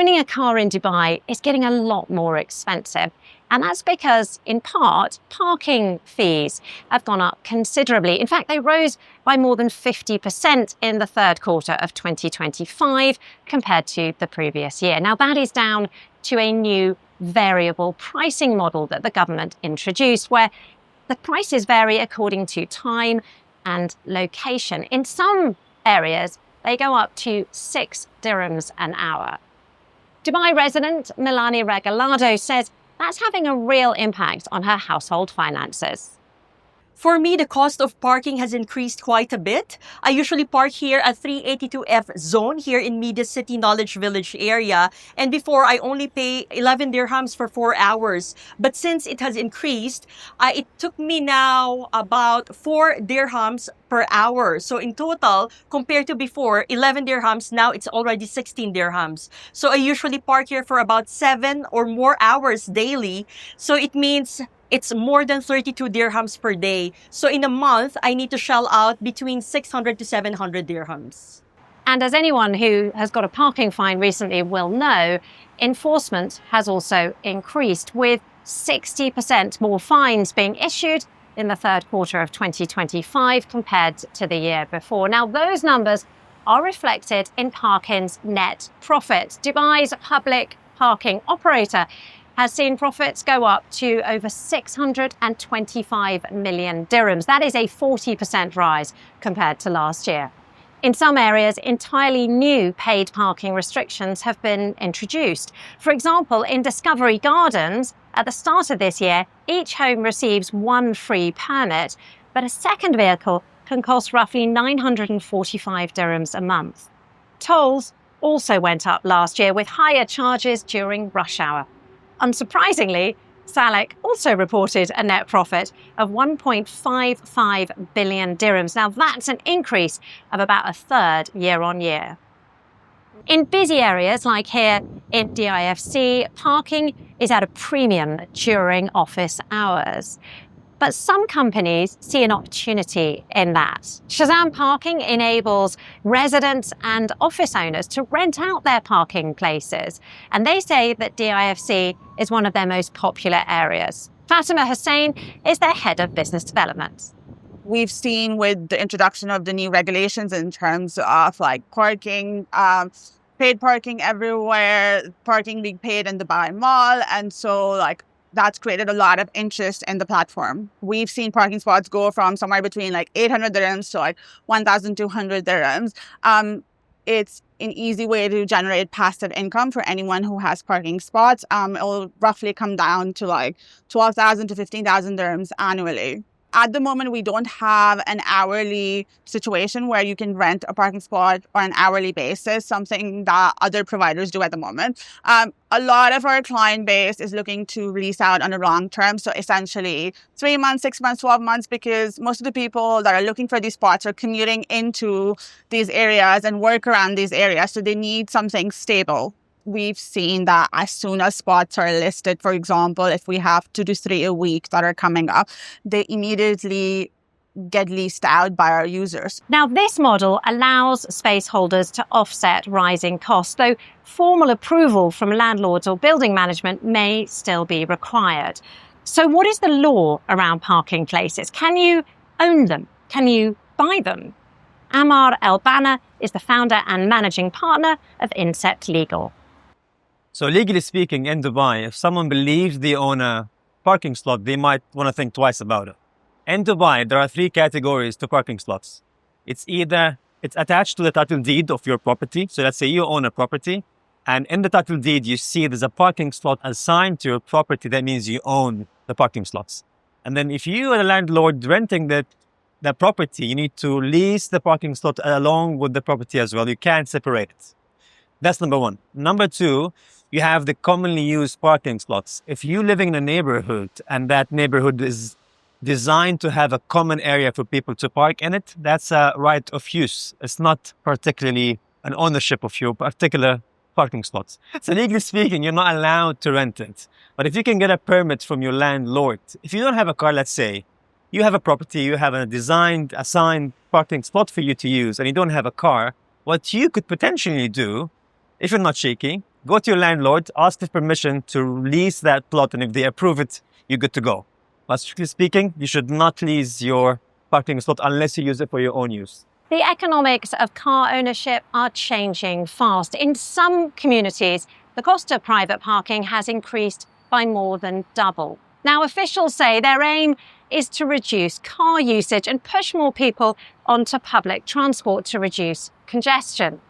owning a car in Dubai is getting a lot more expensive. And that's because, in part, parking fees have gone up considerably. In fact, they rose by more than 50% in the third quarter of 2025 compared to the previous year. Now, that is down to a new variable pricing model that the government introduced, where the prices vary according to time and location. In some areas, they go up to 6 dirhams an hour. Dubai resident Milani Regalado says that's having a real impact on her household finances. For me, the cost of parking has increased quite a bit. I usually park here at 382F zone here in Media City Knowledge Village area. And before, I only pay 11 dirhams for 4 hours. But since it has increased, it took me now about 4 dirhams per hour. So in total, compared to before, 11 dirhams, now it's already 16 dirhams. So I usually park here for about 7 or more hours daily. So it means it's more than 32 dirhams per day. So in a month, I need to shell out between 600 to 700 dirhams. And as anyone who has got a parking fine recently will know, enforcement has also increased, with 60% more fines being issued in the third quarter of 2025 compared to the year before. Now, those numbers are reflected in Parkin's net profit. Dubai's public parking operator has seen profits go up to over 625 million dirhams. That is a 40% rise compared to last year. In some areas, entirely new paid parking restrictions have been introduced. For example, in Discovery Gardens, at the start of this year, each home receives 1 free permit, but a second vehicle can cost roughly 945 dirhams a month. Tolls also went up last year with higher charges during rush hour. Unsurprisingly, Salek also reported a net profit of 1.55 billion dirhams. Now, that's an increase of about a third year on year. In busy areas like here in DIFC, parking is at a premium during office hours. But some companies see an opportunity in that. Shazam Parking enables residents and office owners to rent out their parking places. And they say that DIFC is one of their most popular areas. Fatima Hussain is their head of business development. We've seen with the introduction of the new regulations in terms of like parking, paid parking everywhere, parking being paid in the Dubai Mall. And so like that's created a lot of interest in the platform. We've seen parking spots go from somewhere between like 800 dirhams to like 1,200 dirhams. It's an easy way to generate passive income for anyone who has parking spots. It will roughly come down to like 12,000 to 15,000 dirhams annually. At the moment, we don't have an hourly situation where you can rent a parking spot on an hourly basis, something that other providers do at the moment. A lot of our client base is looking to lease out on a long term. So essentially 3 months, 6 months, 12 months, because most of the people that are looking for these spots are commuting into these areas and work around these areas. So they need something stable. We've seen that as soon as spots are listed, for example, if we have 2 to 3 a week that are coming up, they immediately get leased out by our users. Now, this model allows space holders to offset rising costs, though formal approval from landlords or building management may still be required. So what is the law around parking places? Can you own them? Can you buy them? Amar El-Bana is the founder and managing partner of Incept Legal. So legally speaking, in Dubai, if someone believes they own a parking slot, they might want to think twice about it. In Dubai, there are 3 categories to parking slots. It's either it's attached to the title deed of your property. So let's say you own a property, and in the title deed, you see there's a parking slot assigned to your property. That means you own the parking slots. And then if you are a landlord renting the property, you need to lease the parking slot along with the property as well. You can't separate it. That's number 1. Number 2, you have the commonly used parking slots. If you're living in a neighborhood and that neighborhood is designed to have a common area for people to park in it, that's a right of use. It's not particularly an ownership of your particular parking slots. So legally speaking, you're not allowed to rent it. But if you can get a permit from your landlord, if you don't have a car, let's say, you have a property, you have a designed, assigned parking slot for you to use, and you don't have a car, what you could potentially do, if you're not shaky, go to your landlord, ask for permission to lease that plot, and if they approve it, you're good to go. But strictly speaking, you should not lease your parking slot unless you use it for your own use. The economics of car ownership are changing fast. In some communities, the cost of private parking has increased by more than double. Now, officials say their aim is to reduce car usage and push more people onto public transport to reduce congestion.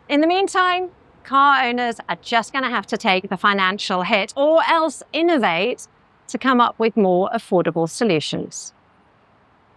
In the meantime, car owners are just going to have to take the financial hit or else innovate to come up with more affordable solutions.